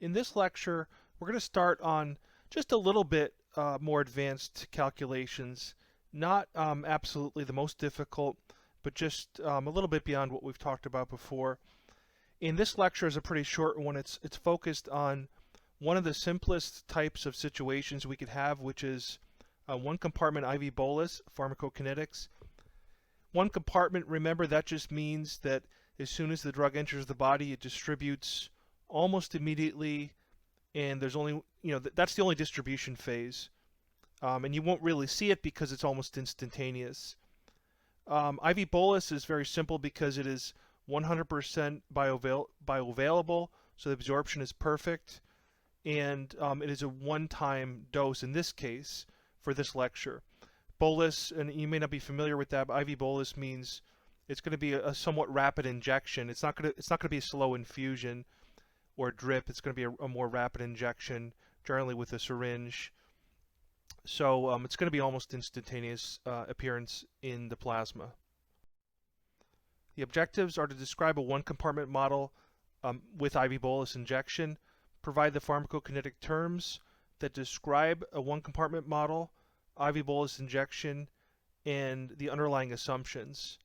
In this lecture, we're going to start on just a little bit more advanced calculations, not absolutely the most difficult, but just a little bit beyond what we've talked about before. And this lecture is a pretty short one. It's focused on one of the simplest types of situations we could have, which is one compartment IV bolus pharmacokinetics. One compartment, remember, that just means that as soon as the drug enters the body, it distributes almost immediately, and there's only, that's the only distribution phase. And you won't really see it because it's almost instantaneous. IV bolus is very simple because it is 100% bioavailable, so the absorption is perfect, and it is a one-time dose in this case for this lecture. Bolus, and you may not be familiar with that, but IV bolus means it's going to be a somewhat rapid injection. It's not going to be a slow infusion or drip. It's going to be a more rapid injection, generally with a syringe. So it's going to be almost instantaneous appearance in the plasma. The objectives are to describe a one-compartment model with IV bolus injection, provide the pharmacokinetic terms that describe a one-compartment model, IV bolus injection, and the underlying assumptions.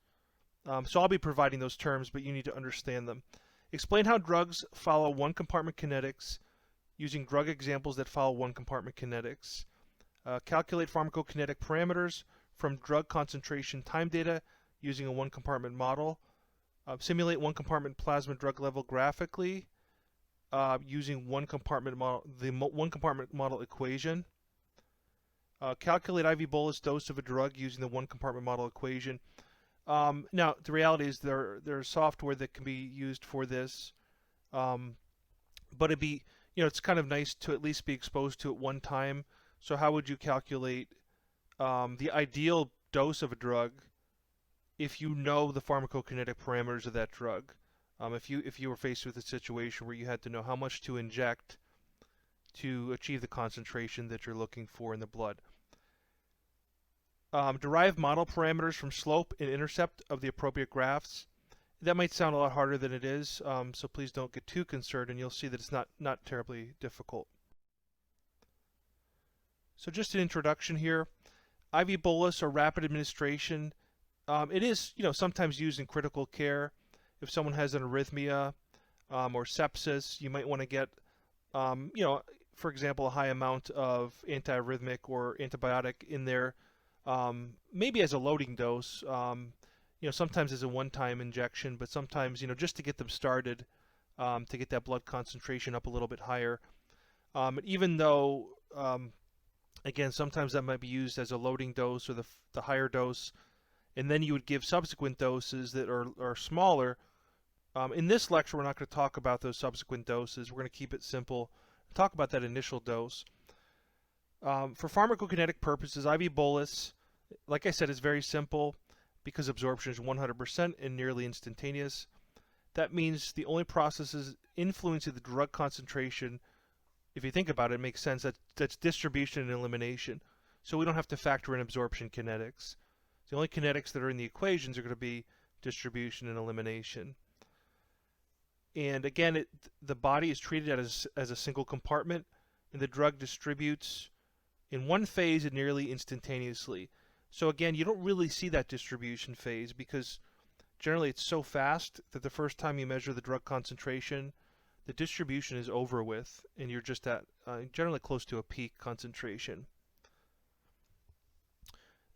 So I'll be providing those terms, but you need to understand them. Explain how drugs follow one-compartment kinetics using drug examples that follow one-compartment kinetics. Calculate pharmacokinetic parameters from drug concentration time data using a one-compartment model. Simulate one-compartment plasma drug level graphically using one-compartment model, the one-compartment model equation. Calculate IV bolus dose of a drug using the one-compartment model equation. Now, the reality is there's software that can be used for this, but it's kind of nice to at least be exposed to it one time. So how would you calculate the ideal dose of a drug if you know the pharmacokinetic parameters of that drug? If you were faced with a situation where you had to know how much to inject to achieve the concentration that you're looking for in the blood. Derive model parameters from slope and intercept of the appropriate graphs. That might sound a lot harder than it is, so please don't get too concerned, and you'll see that it's not terribly difficult. So just an introduction here. IV bolus, or rapid administration, it is sometimes used in critical care. If someone has an arrhythmia or sepsis, you might want to get for example, a high amount of antiarrhythmic or antibiotic in there, maybe as a loading dose, sometimes as a one-time injection, but sometimes, just to get them started, to get that blood concentration up a little bit higher. Even though, again, sometimes that might be used as a loading dose or the higher dose, and then you would give subsequent doses that are smaller. In this lecture, we're not going to talk about those subsequent doses. We're going to keep it simple. Talk about that initial dose. For pharmacokinetic purposes, IV bolus, like I said, is very simple because absorption is 100% and nearly instantaneous. That means the only processes influencing the drug concentration, if you think about it, it makes sense. That's distribution and elimination. So we don't have to factor in absorption kinetics. The only kinetics that are in the equations are going to be distribution and elimination. And again, the body is treated as a single compartment, and the drug distributes in one phase and nearly instantaneously. So again, you don't really see that distribution phase because generally it's so fast that the first time you measure the drug concentration, the distribution is over with, and you're just at generally close to a peak concentration.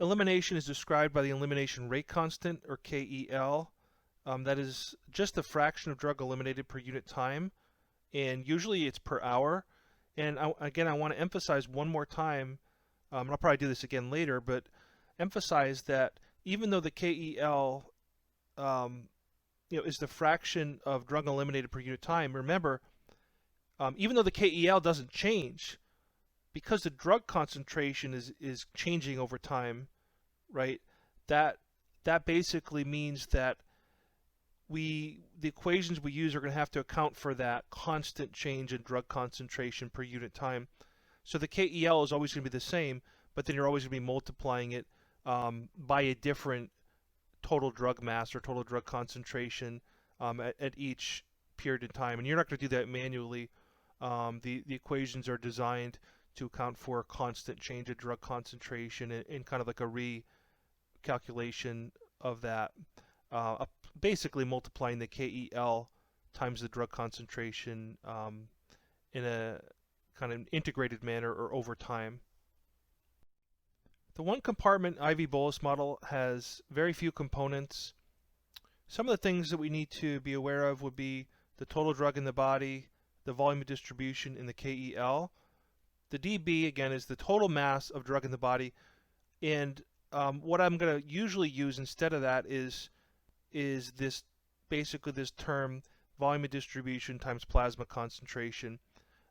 Elimination is described by the elimination rate constant, or KEL. That is just the fraction of drug eliminated per unit time, and usually it's per hour. And again, I want to emphasize one more time, and I'll probably do this again later, but emphasize that even though the KEL is the fraction of drug eliminated per unit time, remember, even though the KEL doesn't change, because the drug concentration is changing over time, right? That basically means that the equations we use are going to have to account for that constant change in drug concentration per unit time. So the KEL is always going to be the same, but then you're always going to be multiplying it by a different total drug mass or total drug concentration at each period of time. And you're not going to do that manually. The equations are designed to account for a constant change of drug concentration in kind of like a recalculation of that, basically multiplying the KEL times the drug concentration in a kind of integrated manner or over time. The one compartment IV bolus model has very few components. Some of the things that we need to be aware of would be the total drug in the body, the volume of distribution, and the KEL. The dB, again, is the total mass of drug in the body, and what I'm going to usually use instead of that is this, basically this term, volume of distribution times plasma concentration.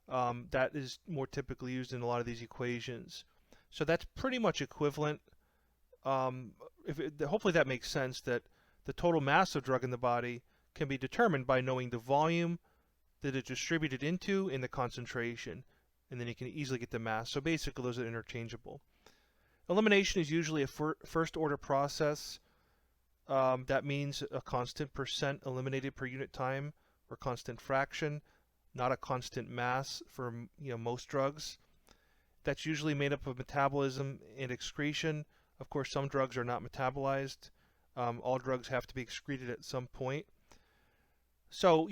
That is more typically used in a lot of these equations. So that's pretty much equivalent. Hopefully that makes sense, that the total mass of drug in the body can be determined by knowing the volume that it's distributed into and the concentration, and then you can easily get the mass. So basically those are interchangeable. Elimination is usually a first order process. That means a constant percent eliminated per unit time, or constant fraction, not a constant mass for most drugs. That's usually made up of metabolism and excretion. Of course, some drugs are not metabolized. All drugs have to be excreted at some point. So,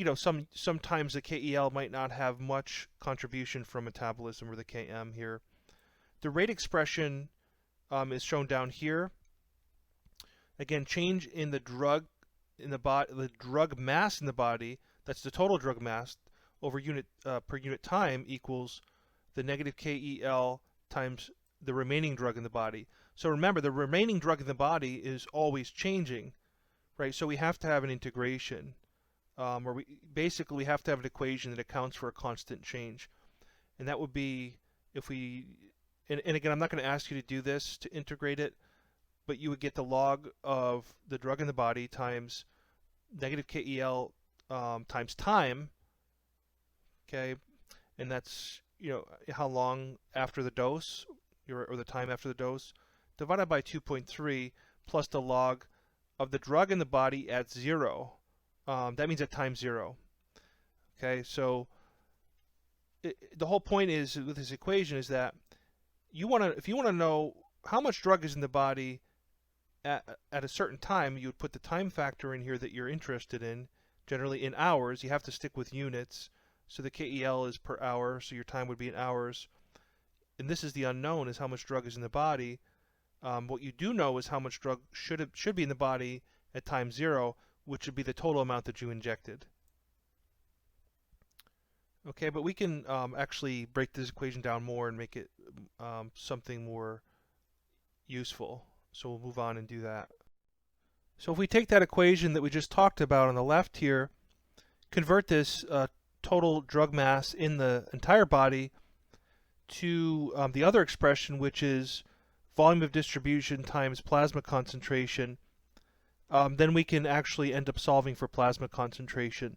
sometimes the KEL might not have much contribution from metabolism, or the Km here. The rate expression is shown down here. Again, change in the drug in the body, the drug mass in the body, that's the total drug mass over unit per unit time, equals the negative KEL times the remaining drug in the body. So remember, the remaining drug in the body is always changing, right? So we have to have an integration, or we have to have an equation that accounts for a constant change, and that would be if we, and again, I'm not going to ask you to do this to integrate it, but you would get the log of the drug in the body times negative KEL times time, okay, and that's how long after the dose, or the time after the dose, divided by 2.3 plus the log of the drug in the body at 0. That means at time 0. Okay, so the whole point is with this equation is that if you want to know how much drug is in the body at a certain time, you would put the time factor in here that you're interested in, generally in hours. You have to stick with units. So the KEL is per hour, so your time would be in hours. And this is the unknown, is how much drug is in the body. What you do know is how much drug should be in the body at time 0, which would be the total amount that you injected. Okay, but we can actually break this equation down more and make it something more useful. So we'll move on and do that. So if we take that equation that we just talked about on the left here, convert this total drug mass in the entire body to the other expression, which is volume of distribution times plasma concentration, then we can actually end up solving for plasma concentration.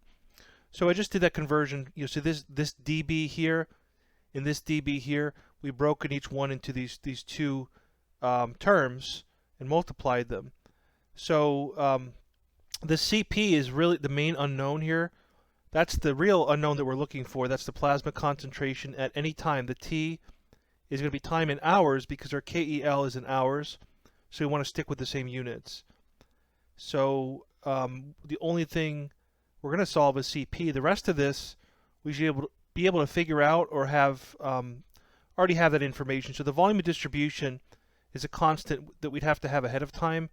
So I just did that conversion. So this dB here and this dB here, we've broken each one into these two terms and multiplied them. So the CP is really the main unknown here. That's the real unknown that we're looking for. That's the plasma concentration at any time. The T is going to be time in hours because our KEL is in hours. So we want to stick with the same units. So the only thing we're going to solve is CP. The rest of this we should be able to figure out or have already have that information. So the volume of distribution is a constant that we'd have to have ahead of time.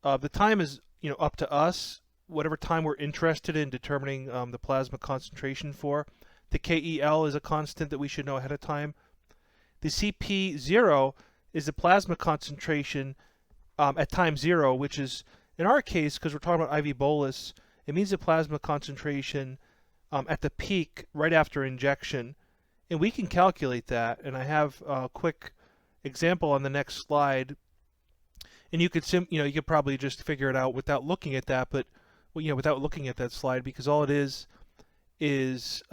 The time is up to us, whatever time we're interested in determining the plasma concentration for. The KEL is a constant that we should know ahead of time. The CP0 is the plasma concentration at time 0, which is, in our case, because we're talking about IV bolus, it means the plasma concentration at the peak right after injection. And we can calculate that, and I have a quick example on the next slide. And you could you could probably just figure it out without looking at that, but without looking at that slide, because all it is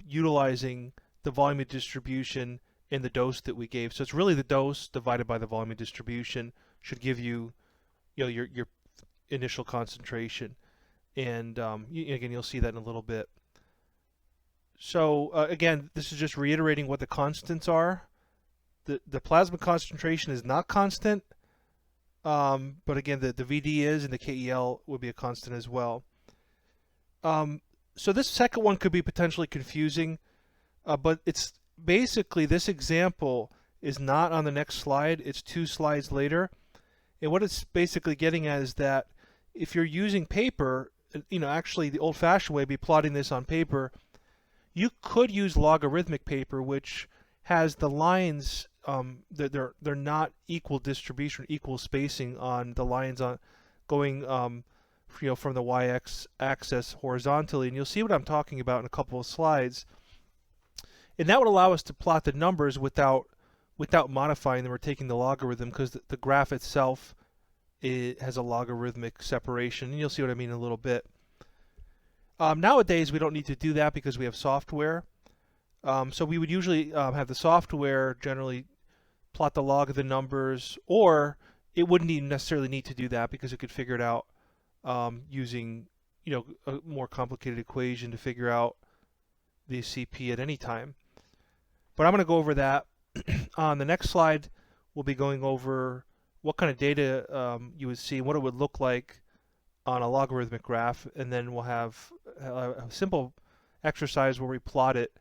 utilizing the volume of distribution and the dose that we gave. So it's really the dose divided by the volume of distribution should give you, your initial concentration. And again, you'll see that in a little bit. So again, this is just reiterating what the constants are. The plasma concentration is not constant, but again, the VD is, and the KEL would be a constant as well. So this second one could be potentially confusing, but it's basically this example is not on the next slide. It's 2 slides later. And what it's basically getting at is that if you're using paper, actually the old-fashioned way would be plotting this on paper. You could use logarithmic paper, which has the lines, they're not equal distribution, equal spacing on the lines on going from the y-axis horizontally, and you'll see what I'm talking about in a couple of slides. And that would allow us to plot the numbers without modifying them or taking the logarithm, because the graph itself has a logarithmic separation, and you'll see what I mean in a little bit. Nowadays, we don't need to do that because we have software. So we would usually have the software generally plot the log of the numbers, or it wouldn't even necessarily need to do that because it could figure it out using a more complicated equation to figure out the CP at any time. But I'm going to go over that. On the next slide, we'll be going over what kind of data you would see, what it would look like on a logarithmic graph, and then we'll have a simple exercise where we plot it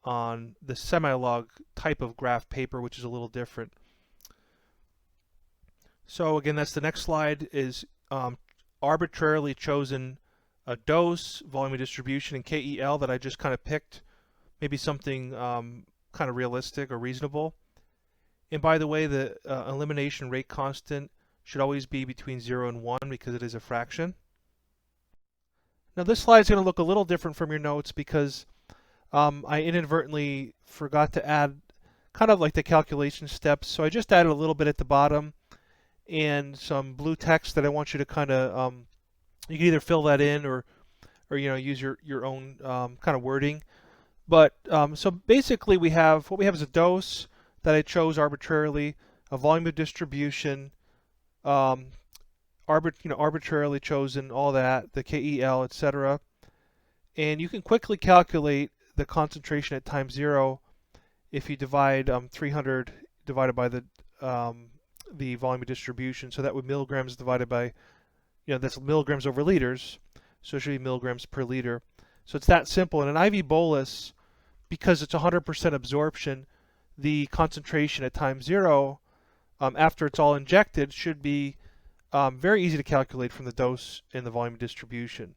on the Semilog type of graph paper, which is a little different. So again, that's the next slide, is arbitrarily chosen a dose, volume of distribution, and KEL that I just kind of picked, maybe something kind of realistic or reasonable. And by the way, the elimination rate constant should always be between 0 and 1 because it is a fraction. Now this slide is going to look a little different from your notes because I inadvertently forgot to add kind of like the calculation steps. So I just added a little bit at the bottom and some blue text that I want you to kind of, you can either fill that in or use your own kind of wording. But so basically what we have is a dose that I chose arbitrarily, a volume of distribution, arbitrarily chosen, all that, the KEL, etc. And you can quickly calculate the concentration at time 0 if you divide 300 divided by the volume of distribution. So that would milligrams divided by, that's milligrams over liters, so it should be milligrams per liter. So it's that simple. In an IV bolus, because it's 100% absorption, the concentration at time 0 after it's all injected should be very easy to calculate from the dose and the volume distribution.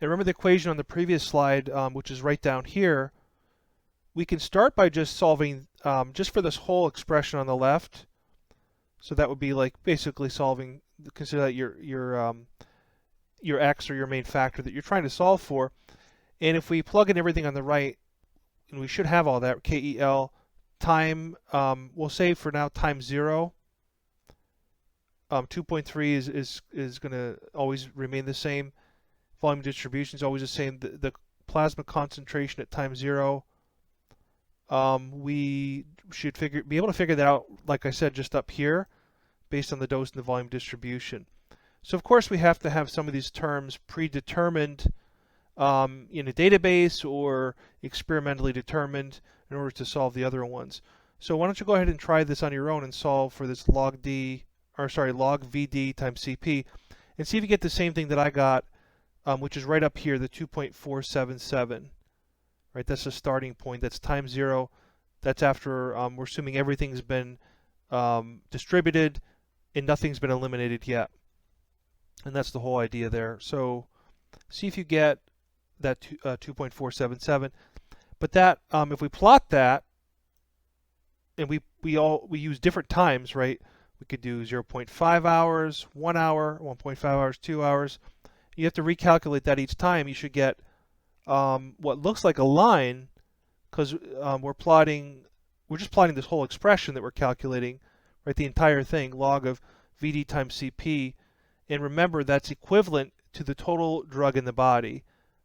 And remember the equation on the previous slide, which is right down here. We can start by just solving just for this whole expression on the left. So that would be like basically solving, consider that your x, or your main factor that you're trying to solve for. And if we plug in everything on the right, and we should have all that, KEL, time, we'll say for now time 0, 2.3 is going to always remain the same. Volume distribution is always the same. The plasma concentration at time 0, we should be able to figure that out, like I said, just up here, based on the dose and the volume distribution. So of course we have to have some of these terms predetermined in a database or experimentally determined in order to solve the other ones. So why don't you go ahead and try this on your own and solve for this log VD times CP, and see if you get the same thing that I got, which is right up here, the 2.477. Right, that's the starting point. That's time 0. That's after we're assuming everything's been distributed and nothing's been eliminated yet. And that's the whole idea there. So see if you get that 2.477. But that if we plot that, and we use different times, right? We could do 0.5 hours, 1 hour, 1.5 hours, 2 hours. You have to recalculate that each time. You should get what looks like a line, because we're just plotting this whole expression that we're calculating, right? The entire thing, log of VD times CP. And remember, that's equivalent to the total drug in the body,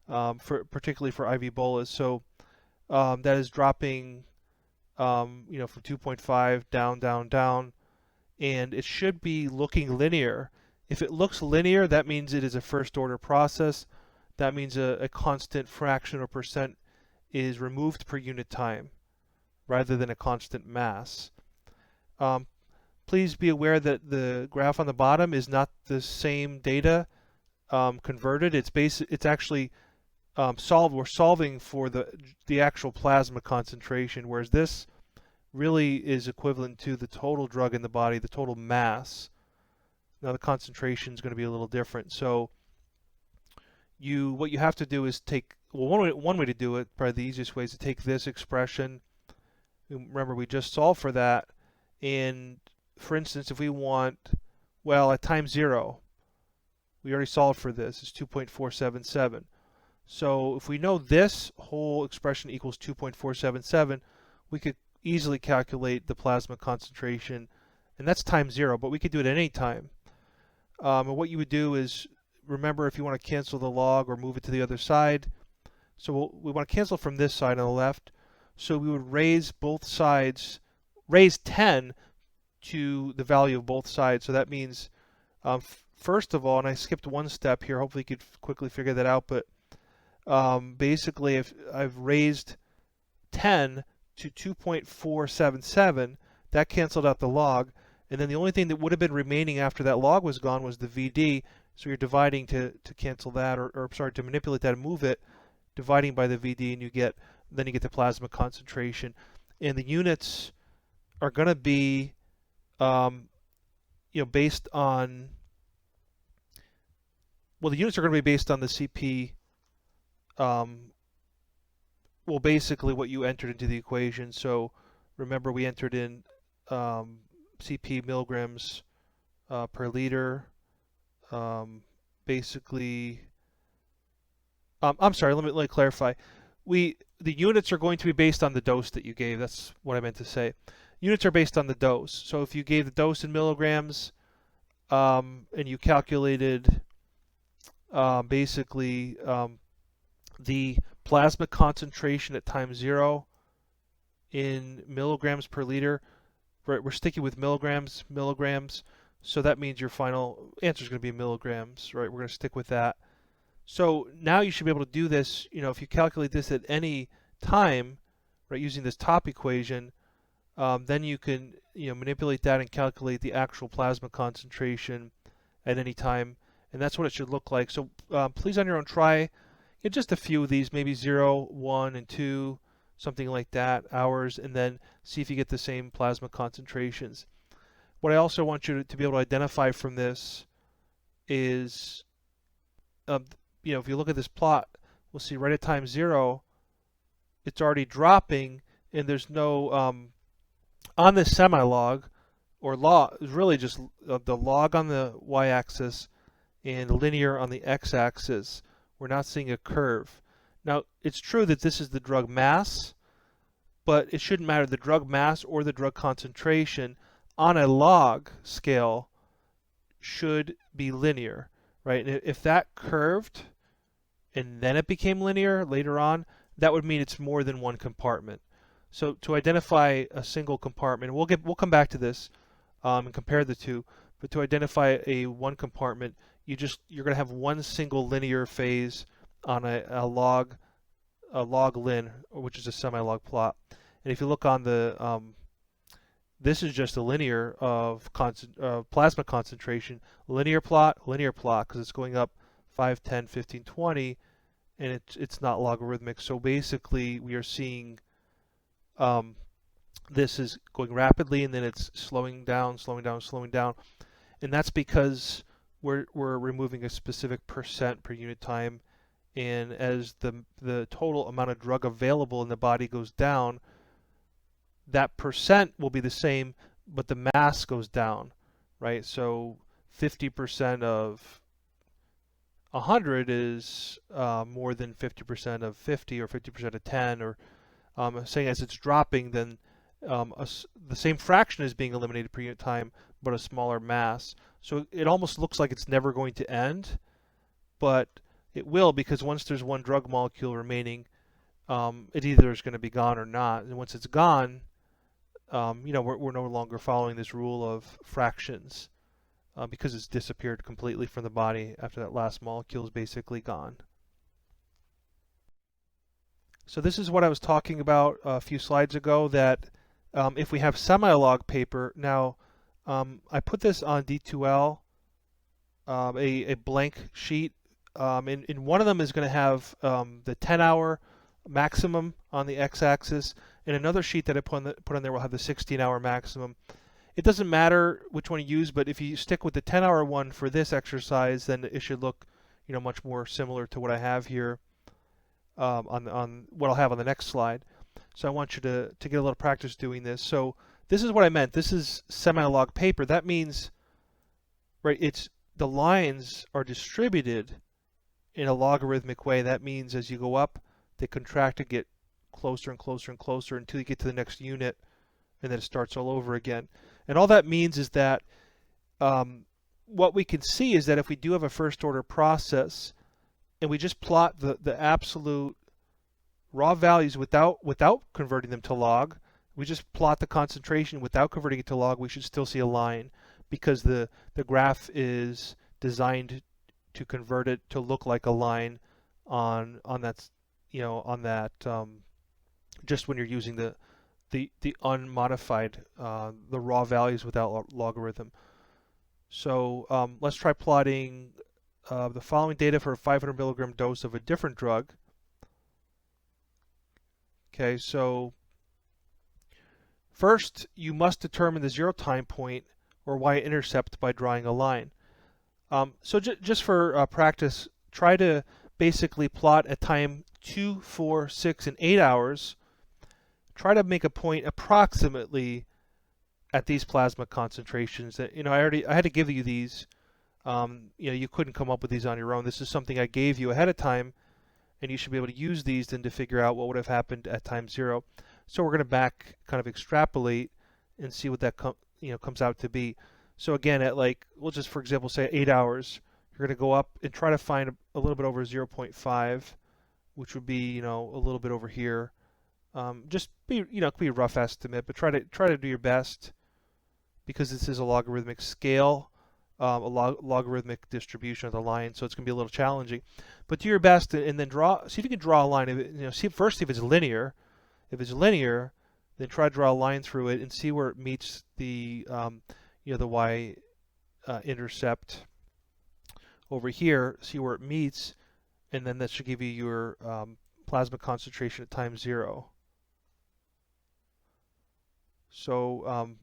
particularly for IV bolus. So that is dropping, from 2.5 down, down, down, and it should be looking linear. If it looks linear, that means it is a first order process. that means a constant fraction or percent is removed per unit time rather than a constant mass. Um, Please be aware that the graph on the bottom is not the same data converted. It's actually we're solving for the actual plasma concentration, whereas this really is equivalent to the total drug in the body, the total mass. Now the concentration is going to be a little different. So what you have to do is take, well, one way to do it, probably the easiest way, is to take this expression. Remember, we just solved for that. And for instance, if we want, well, at time 0, we already solved for this, it's 2.477. So if we know this whole expression equals 2.477, we could easily calculate the plasma concentration, and that's time 0, but we could do it at any time. And what you would do is, remember, if you want to cancel the log or move it to the other side, so we want to cancel from this side on the left, so we would raise both sides, raise 10 to the value of both sides. So that means, first of all, and I skipped one step here, hopefully you could quickly figure that out, but basically if I've raised 10 to 2.477, that canceled out the log, and then the only thing that would have been remaining after that log was gone was the VD. So you're dividing to cancel that, or sorry, to manipulate that and move it, dividing by the VD, and then you get the plasma concentration. And the units are going to be based on, well, the units are going to be based on the CP, well, basically what you entered into the equation. So remember, we entered in CP milligrams per liter. Basically, I'm sorry, let me clarify. The units are going to be based on the dose that you gave. That's what I meant to say. Units are based on the dose. So if you gave the dose in milligrams, and you calculated basically the plasma concentration at time 0 in milligrams per liter, right? We're sticking with milligrams. So that means your final answer is going to be milligrams, right? We're going to stick with that. So now you should be able to do this, if you calculate this at any time, right, using this top equation, then you can manipulate that and calculate the actual plasma concentration at any time, and that's what it should look like. So please on your own try just a few of these, maybe 0, 1, and 2, something like that, hours, and then see if you get the same plasma concentrations. What I also want you to be able to identify from this is, if you look at this plot, we'll see right at time 0, it's already dropping, and there's no, on this semilog, or log, is really just the log on the y-axis and linear on the x-axis. We're not seeing a curve. Now, it's true that this is the drug mass, but it shouldn't matter the drug mass or the drug concentration on a log scale should be linear, right? And if that curved and then it became linear later on, that would mean it's more than one compartment. So to identify a single compartment, we'll come back to this and compare the two, but to identify a one compartment, you're going to have one single linear phase on a log lin, which is a semilog plot. And if you look on the this is just a linear of plasma concentration, linear plot, because it's going up 5, 10, 15, 20, and it's not logarithmic. So basically, we are seeing this is going rapidly, and then it's slowing down, and that's because we're removing a specific percent per unit time, and as the total amount of drug available in the body goes down, that percent will be the same, but the mass goes down, right? So 50% of 100 is more than 50% of 50 or 50% of 10, or saying as it's dropping, then the same fraction is being eliminated per unit time, but a smaller mass. So it almost looks like it's never going to end, but it will, because once there's one drug molecule remaining, it either is going to be gone or not. And once it's gone, we're no longer following this rule of fractions because it's disappeared completely from the body after that last molecule is basically gone. So this is what I was talking about a few slides ago, that if we have Semilog paper, now I put this on D2L, a blank sheet. In one of them is going to have the 10-hour maximum on the x-axis, and another sheet that I put on there will have the 16-hour maximum. It doesn't matter which one you use, but if you stick with the 10-hour one for this exercise, then it should look, much more similar to what I have here on what I'll have on the next slide. So I want you to get a little practice doing this. So this is what I meant. This is Semilog paper. That means, right, the lines are distributed in a logarithmic way. That means as you go up, they contract and get closer and closer and closer until you get to the next unit, and then it starts all over again. And all that means is that what we can see is that if we do have a first order process and we just plot the absolute raw values without converting them to log, we just plot the concentration without converting it to log, we should still see a line, because the graph is designed to convert it to look like a line on that, just when you're using the unmodified, the raw values without logarithm. So let's try plotting the following data for a 500 milligram dose of a different drug. Okay, so first you must determine the zero time point, or y-intercept, by drawing a line. So just for practice, try to basically plot at time 2, 4, 6, and 8 hours. Try to make a point approximately at these plasma concentrations. That I had to give you these. You couldn't come up with these on your own. This is something I gave you ahead of time, and you should be able to use these then to figure out what would have happened at time 0. So we're going to kind of extrapolate and see what that comes out to be. So again, at we'll just for example say 8 hours, you're going to go up and try to find a little bit over 0.5, which would be a little bit over here. Just be it could be a rough estimate, but try to do your best, because this is a logarithmic scale, a logarithmic distribution of the line, so it's going to be a little challenging. But do your best and then see if you can draw a line. See if it's linear. If it's linear, then try to draw a line through it and see where it meets the the y-intercept over here. See where it meets, and then that should give you your plasma concentration at time 0. So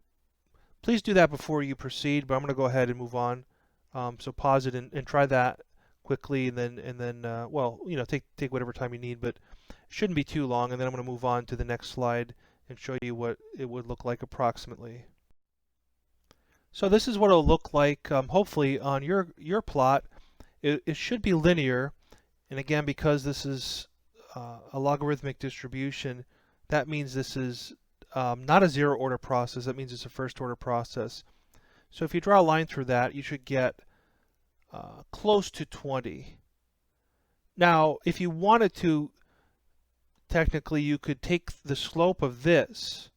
please do that before you proceed, but I'm going to go ahead and move on. So pause it and try that quickly, and then well, take whatever time you need, but it shouldn't be too long. And then I'm going to move on to the next slide and show you what it would look like approximately. So this is what it'll look like, hopefully on your plot. It should be linear, and again, because this is a logarithmic distribution, that means this is not a zero order process. That means it's a first order process. So if you draw a line through that, you should get close to 20. Now, if you wanted to, technically you could take the slope of this.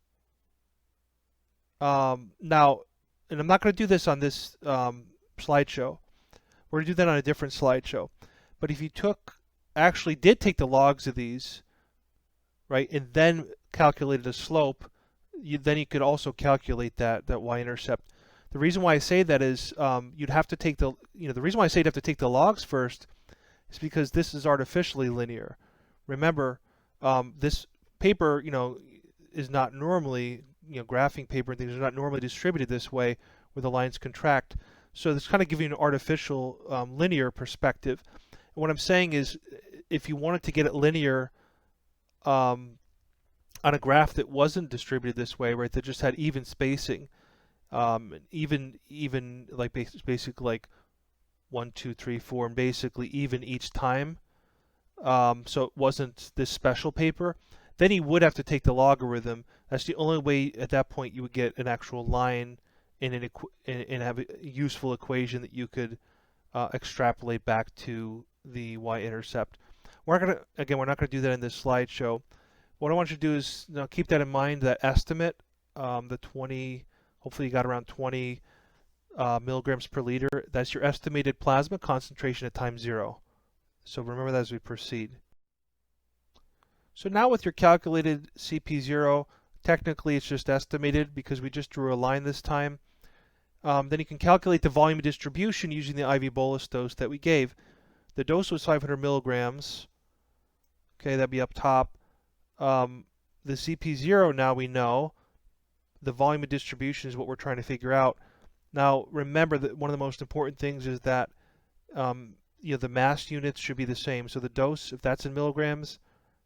Now, and I'm not going to do this on this slideshow. We're going to do that on a different slideshow. But if you actually did take the logs of these, right, and then calculated a slope, then you could also calculate that y-intercept. The reason why I say that is you'd have to take the reason why I say you'd have to take the logs first is because this is artificially linear. Remember, this paper is not normally graphing paper and things are not normally distributed this way, where the lines contract. So this kind of giving you an artificial linear perspective. And what I'm saying is, if you wanted to get it linear on a graph that wasn't distributed this way, right, that just had even spacing, even like basically like 1, 2, 3, 4, and basically even each time, so it wasn't this special paper, then you would have to take the logarithm. That's the only way at that point you would get an actual line and have a useful equation that you could extrapolate back to the y-intercept. We're not going to do that in this slideshow. What I want you to do is keep that in mind, that estimate, the 20, hopefully you got around 20 milligrams per liter. That's your estimated plasma concentration at time 0. So remember that as we proceed. So now with your calculated CP0, technically it's just estimated because we just drew a line this time. Then you can calculate the volume of distribution using the IV bolus dose that we gave. The dose was 500 milligrams. Okay, that'd be up top. The CP0 now we know. The volume of distribution is what we're trying to figure out. Now remember that one of the most important things is that the mass units should be the same. So the dose, if that's in milligrams,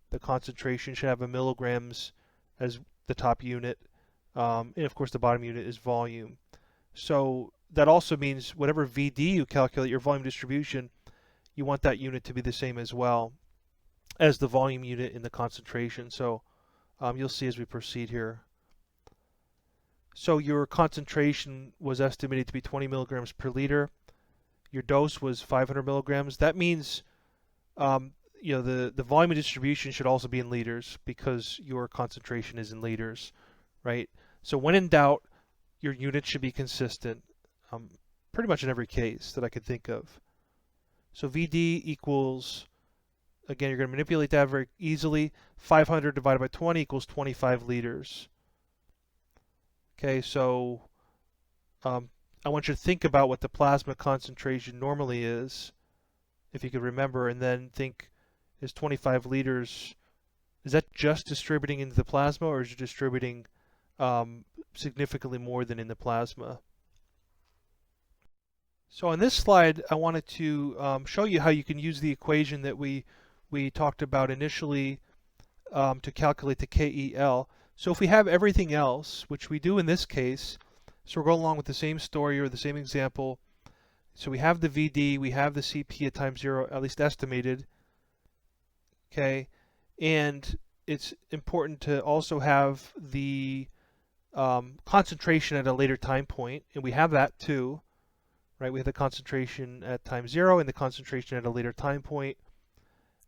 the concentration should have a milligrams as the top unit. And of course the bottom unit is volume. So that also means whatever VD you calculate, your volume distribution, you want that unit to be the same as well as the volume unit in the concentration. So you'll see as we proceed here. So your concentration was estimated to be 20 milligrams per liter. Your dose was 500 milligrams. That means the volume of distribution should also be in liters because your concentration is in liters, right? So when in doubt, your unit should be consistent, pretty much in every case that I could think of. So VD equals, again, you're going to manipulate that very easily. 500 divided by 20 equals 25 liters. Okay, so I want you to think about what the plasma concentration normally is, if you could remember, and then think, is 25 liters, is that just distributing into the plasma, or is it distributing significantly more than in the plasma? So on this slide, I wanted to show you how you can use the equation that we talked about initially to calculate the KEL. So if we have everything else, which we do in this case, so we're going along with the same story or the same example. So we have the VD, we have the CP at time 0, at least estimated. Okay, and it's important to also have the concentration at a later time point, and we have that too, right? We have the concentration at time 0 and the concentration at a later time point,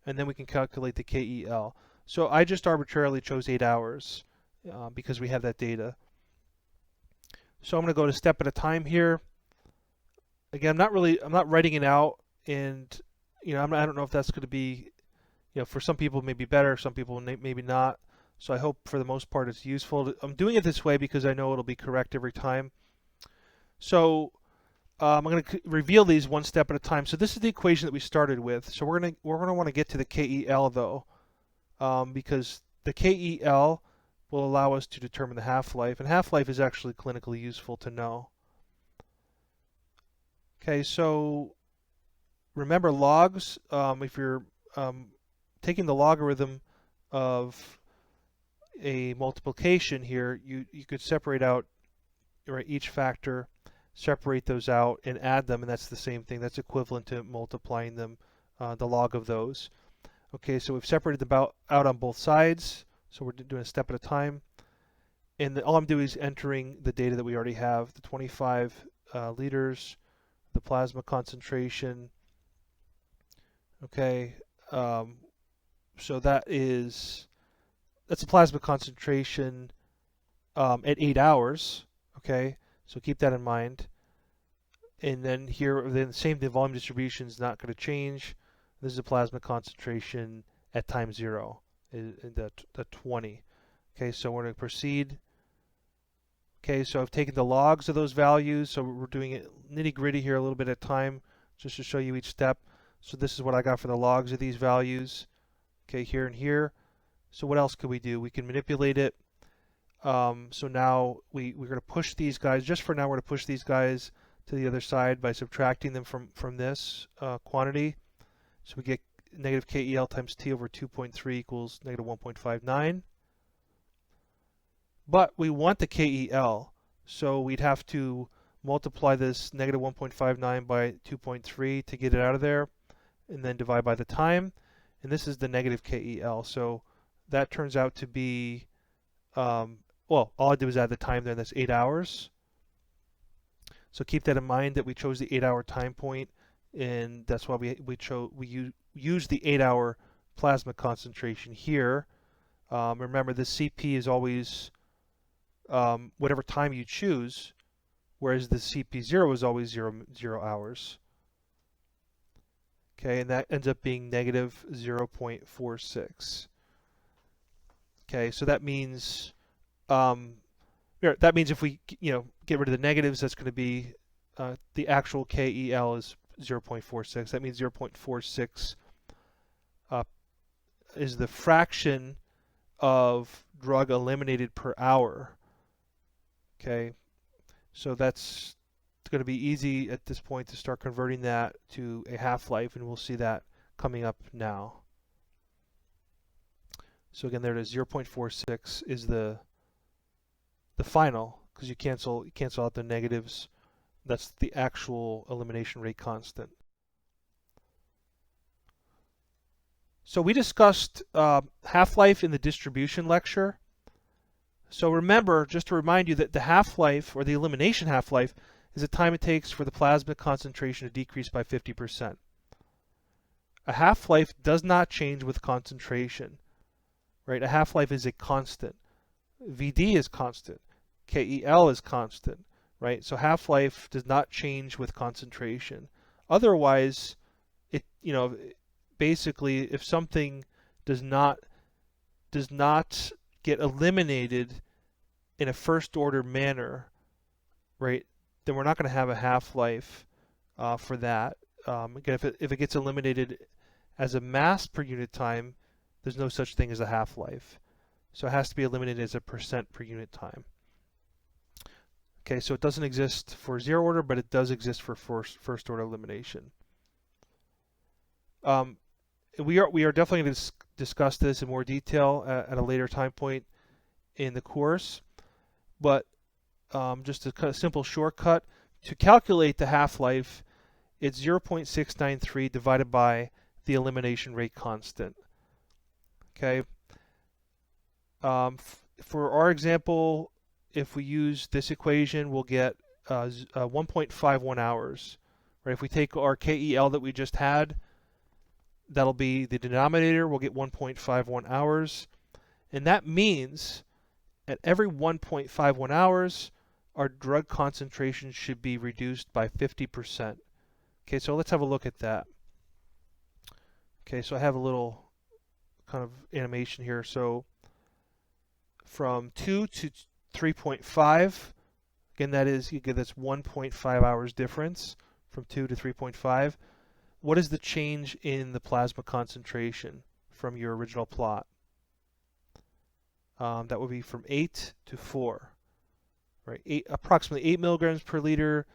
and then we can calculate the KEL. So I just arbitrarily chose 8 hours because we have that data. So I'm going to go to step at a time here. Again, I'm not writing it out, and I don't know if that's going to be, for some people maybe better, some people maybe not. So I hope for the most part it's useful. I'm doing it this way because I know it'll be correct every time. So I'm going to reveal these one step at a time. So this is the equation that we started with. So we're going to want to get to the KEL though, because the KEL will allow us to determine the half-life, and half-life is actually clinically useful to know. Okay, so remember logs. If you're taking the logarithm of a multiplication here, you could separate out, right, each factor, separate those out and add them, and that's the same thing. That's equivalent to multiplying them, the log of those. Okay, so we've separated them out on both sides, so we're doing a step at a time. And all I'm doing is entering the data that we already have, the 25 liters, the plasma concentration. Okay, so that's a plasma concentration at 8 hours. Okay, so keep that in mind. And then here, then the volume distribution is not going to change. This is a plasma concentration at time 0, the 20. Okay, so we're going to proceed. Okay, so I've taken the logs of those values, so we're doing it nitty-gritty here a little bit at a time, just to show you each step. So this is what I got for the logs of these values. Okay, here and here. So what else could we do? We can manipulate it. So now we're going to push these guys, just for now we're going to push these guys to the other side by subtracting them from this quantity. So we get negative KEL times T over 2.3 equals negative 1.59. But we want the KEL, so we'd have to multiply this negative 1.59 by 2.3 to get it out of there, and then divide by the time. And this is the negative KEL, so that turns out to be, well, all I did was add the time there, and that's 8 hours. So keep that in mind that we chose the 8-hour time point, and that's why we use the 8-hour plasma concentration here. Remember, the CP is always whatever time you choose, whereas the CP0 is always 0 hours. Okay, and that ends up being negative 0.46. Okay, so that means if we get rid of the negatives, that's going to be the actual KEL is 0.46. That means 0.46 is the fraction of drug eliminated per hour. Okay, so that's going to be easy at this point to start converting that to a half-life, and we'll see that coming up now. So again, there it is. 0.46 is the final, because you cancel out the negatives. That's the actual elimination rate constant. So we discussed half-life in the distribution lecture. So remember, just to remind you, that the half-life, or the elimination half-life, is the time it takes for the plasma concentration to decrease by 50%. A half-life does not change with concentration, right? A half-life is a constant. VD is constant. KEL is constant, right? So half-life does not change with concentration. Otherwise, basically, if something does not get eliminated in a first-order manner, right, then we're not going to have a half-life for that. Again, if it gets eliminated as a mass per unit time, there's no such thing as a half-life. So it has to be eliminated as a percent per unit time. Okay, so it doesn't exist for zero order, but it does exist for first order elimination. We are definitely going to discuss this in more detail at a later time point in the course, but just a kind of simple shortcut to calculate the half-life, it's 0.693 divided by the elimination rate constant. Okay. For our example, if we use this equation, we'll get 1.51 hours. Right? If we take our KEL that we just had, that'll be the denominator. We'll get 1.51 hours. And that means at every 1.51 hours, our drug concentration should be reduced by 50%. Okay, so let's have a look at that. Okay, so I have a little kind of animation here. So from 2 to 3.5, again, that's 1.5 hours difference from 2 to 3.5. What is the change in the plasma concentration from your original plot? That would be from 8 to 4, right? Approximately 8 milligrams per liter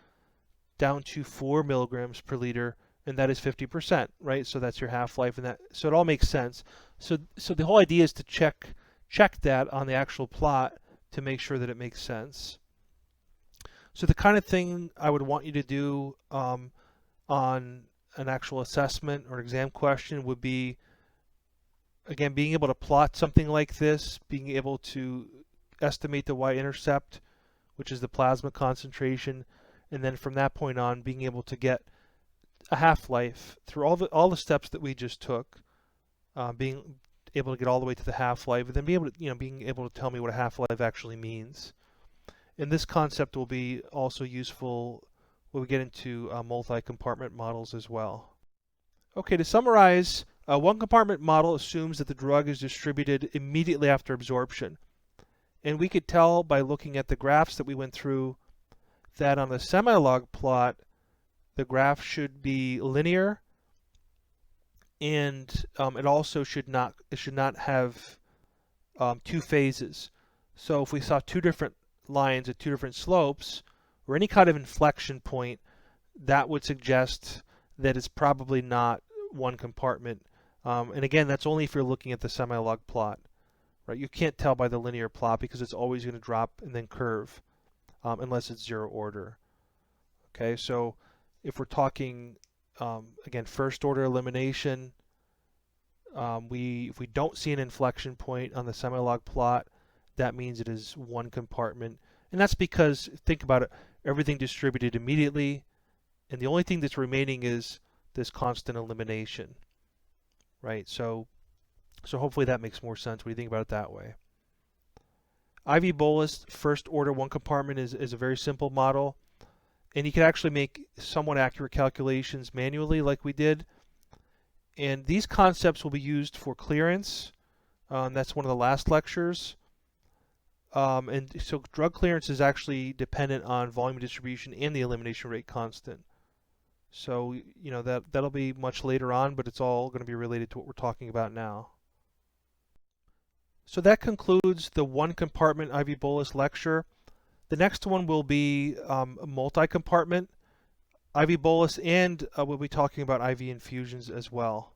down to 4 milligrams per liter, and that is 50%, right? So that's your half-life, and so it all makes sense. So the whole idea is to check that on the actual plot to make sure that it makes sense. So the kind of thing I would want you to do on an actual assessment or exam question would be, again, being able to plot something like this, being able to estimate the y-intercept, which is the plasma concentration, and then from that point on, being able to get a half-life through all the steps that we just took, being able to get all the way to the half-life, and then being able to tell me what a half-life actually means. And this concept will be also useful when we get into multi-compartment models as well. Okay, to summarize, a one-compartment model assumes that the drug is distributed immediately after absorption. And we could tell by looking at the graphs that we went through that on the Semilog plot, the graph should be linear, and it also should not have two phases. So if we saw two different lines at two different slopes, or any kind of inflection point, that would suggest that it's probably not one compartment. And again, that's only if you're looking at the Semilog plot, right? You can't tell by the linear plot because it's always going to drop and then curve, unless it's zero order. Okay, so if we're talking again first order elimination, if we don't see an inflection point on the Semilog plot, that means it is one compartment. And that's because, think about it, everything distributed immediately, and the only thing that's remaining is this constant elimination, right? So hopefully that makes more sense when you think about it that way. IV bolus first order one compartment is a very simple model, and you can actually make somewhat accurate calculations manually like we did. And these concepts will be used for clearance, That's one of the last lectures. And so drug clearance is actually dependent on volume distribution and the elimination rate constant. So, that'll be much later on, but it's all going to be related to what we're talking about now. So that concludes the one compartment IV bolus lecture. The next one will be a multi-compartment IV bolus, and we'll be talking about IV infusions as well.